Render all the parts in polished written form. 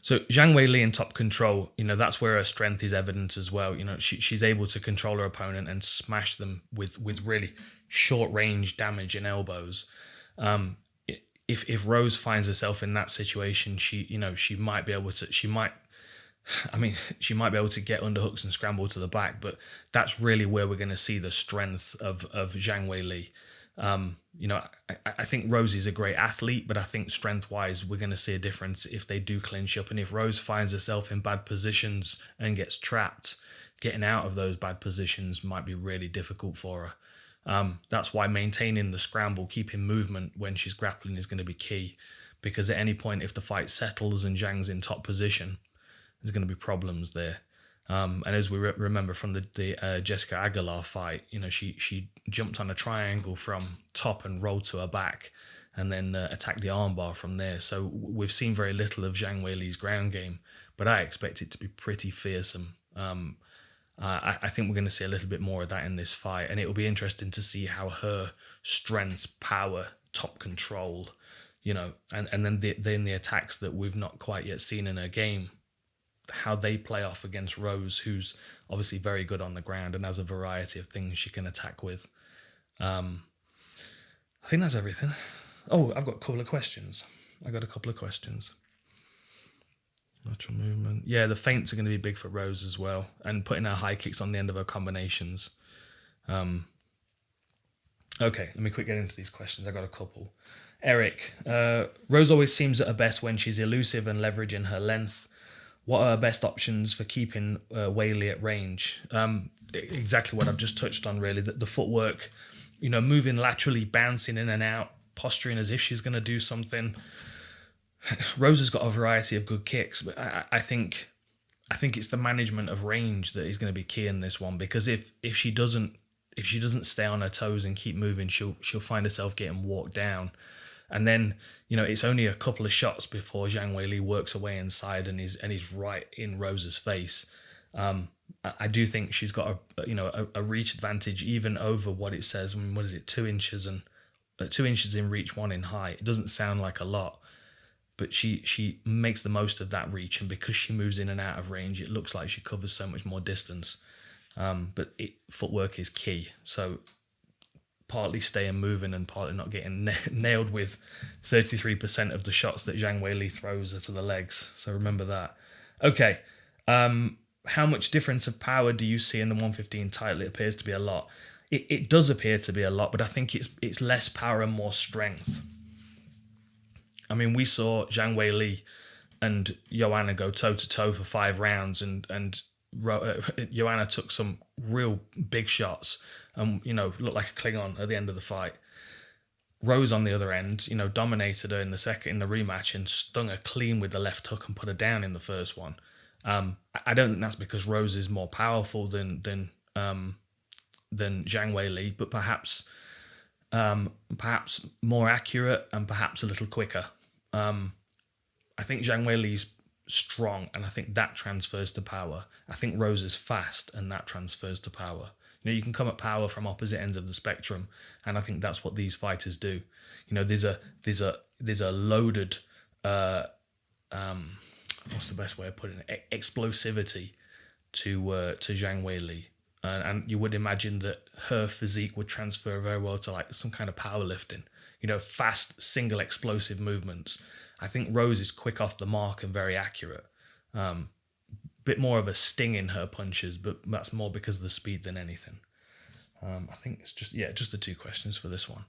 So Zhang Weili in top control, that's where her strength is evident as well. She's able to control her opponent and smash them with really short range damage and elbows. If Rose finds herself in that situation, she might be able to. She might be able to get underhooks and scramble to the back, but that's really where we're going to see the strength of Zhang Weili. I think Rose is a great athlete, but I think strength-wise, we're going to see a difference if they do clinch up. And if Rose finds herself in bad positions and gets trapped, getting out of those bad positions might be really difficult for her. That's why maintaining the scramble, keeping movement when she's grappling is going to be key, because at any point, if the fight settles and Zhang's in top position, there's going to be problems there. And as we remember from the Jessica Aguilar fight, she jumped on a triangle from top and rolled to her back, and then attacked the armbar from there. So we've seen very little of Zhang Weili's ground game, but I expect it to be pretty fearsome. I think we're going to see a little bit more of that in this fight, and it will be interesting to see how her strength, power, top control, and then the attacks that we've not quite yet seen in her game, how they play off against Rose, who's obviously very good on the ground and has a variety of things she can attack with. I think that's everything. Oh, I've got a couple of questions. Lateral movement. Yeah, the feints are going to be big for Rose as well, and putting her high kicks on the end of her combinations. Okay, let me quick get into these questions. I got a couple. Eric, Rose always seems at her best when she's elusive and leveraging her length. What are her best options for keeping Weili at range? Exactly what I've just touched on, really. The footwork, moving laterally, bouncing in and out, posturing as if she's going to do something. Rose has got a variety of good kicks, but I think it's the management of range that is going to be key in this one, because if she doesn't stay on her toes and keep moving, she'll find herself getting walked down. And then, it's only a couple of shots before Zhang Weili works away inside and he's right in Rose's face. I do think she's got a reach advantage even over what it says. What is it? 2 inches and 2 inches in reach, 1 in height. It doesn't sound like a lot, but she makes the most of that reach. And because she moves in and out of range, it looks like she covers so much more distance. But footwork is key. So partly staying moving and partly not getting nailed with 33% of the shots that Zhang Weili throws her to the legs. So remember that. Okay. How much difference of power do you see in the 115 title? It appears to be a lot. It does appear to be a lot, but I think it's less power and more strength. I mean, we saw Zhang Weili and Joanna go toe-to-toe for 5 rounds, and Joanna took some real big shots and, looked like a Klingon at the end of the fight. Rose, on the other end, dominated her in the rematch and stung her clean with the left hook and put her down in the first one. I don't think that's because Rose is more powerful than Zhang Weili, but perhaps more accurate and perhaps a little quicker. I think Zhang Weili's strong, and I think that transfers to power. I think Rose is fast, and that transfers to power. You can come at power from opposite ends of the spectrum, and I think that's what these fighters do. There's a loaded what's the best way of putting it? Explosivity to Zhang Weili, and you would imagine that her physique would transfer very well to like some kind of powerlifting. Fast single explosive movements. I think Rose is quick off the mark and very accurate. Bit more of a sting in her punches, but that's more because of the speed than anything. I think it's just the 2 questions for this one.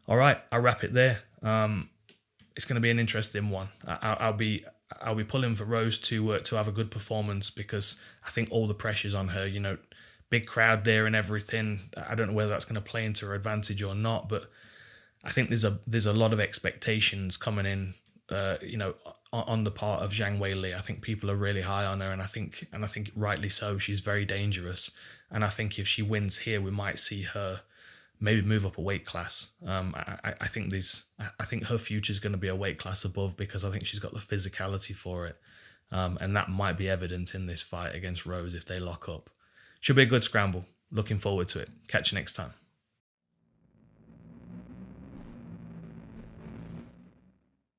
All right, I'll wrap it there. It's going to be an interesting one. I'll be pulling for Rose to have a good performance, because I think all the pressure's on her. Big crowd there and everything. I don't know whether that's going to play into her advantage or not, but I think there's a lot of expectations coming in. On the part of Zhang Weili. I think people are really high on her, and I think rightly so. She's very dangerous, and I think if she wins here, we might see her maybe move up a weight class. I think her future is going to be a weight class above, because I think she's got the physicality for it, and that might be evident in this fight against Rose if they lock up. Should be a good scramble. Looking forward to it. Catch you next time.